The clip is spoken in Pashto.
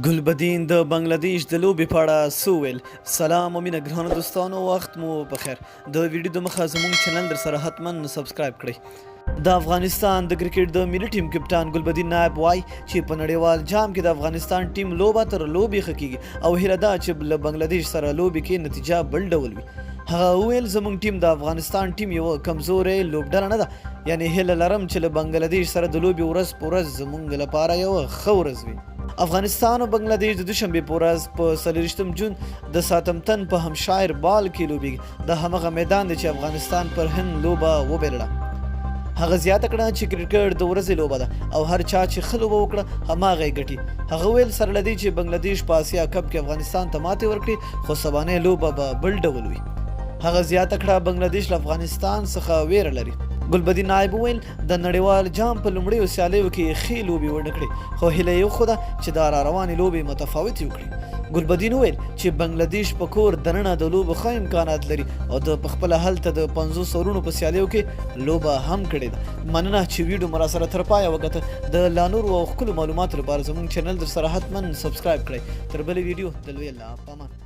ګلبدین د بنگلادیش د لوبې په اړه څه ویل؟ سلام او مینه ګرانو دوستانو، وخت مو بخیر. د ویډیو د مخه زموږ چینل در سره حتما سبسکرایب کړئ. د افغانستان د کرکټ د ملي ټیم کپتان ګلبدین نایب وایي چې په نړیوال جام کې د افغانستان ټیم لوبه تر لوبې ښه کیږي او هیله ده چې له بنگلادیش سره لوبې کې نتیجه بل ډول وي. هغه وویل زموږ ټیم د افغانستان ټیم یو کمزورې لوبډله نه ده، یعنی هیله لرم چې له بنگلادیش سره د لوبې ورځ په ورځ زموږ لپاره یو ښه ورځ وي. افغانستان او بنگلادیش د دوشنبې په ورځ په 24 جون د ساتمتن په همشایر بال کې لوبیږي. د همغه میدان دی چې افغانستان پر هند لوبه وبایلله. هغه زیاته کړه چې کرکټ د ورځې لوبه ده او هر چا چې ښه لوبه وکړه هماغه یې ګټي. هغه ویل سره له دې چې بنگلادیش په اسیا کپ کې افغانستان ته ماتې ورکړي خو سبانۍ لوبه به بل ډول وي. هغه زیاته کړه بنگلادیش له افغانستان څخه ویره لري. ګلبدین نایب وویل د نړیوال جام په لومړیو سیالیو کې ښې لوبې ونه کړې خو هیله یې وښوده چې دا راروانې لوبې متفاوتې وکړي. ګلبدین وویل چې بنگلادیش په کور دننه د لوبو ښه امکانات لري او د پخپله هلته د 50 اورونو په سیالیو کې لوبه هم کړې ده. مننه چې ویډیو مو راسره تر پایه وکته. د لا نورو او ښکلو معلوماتو لپاره زموږ چینل در سره حتما سبسکرایب کړئ. تر بلې ویډیو د لوی الله په امان.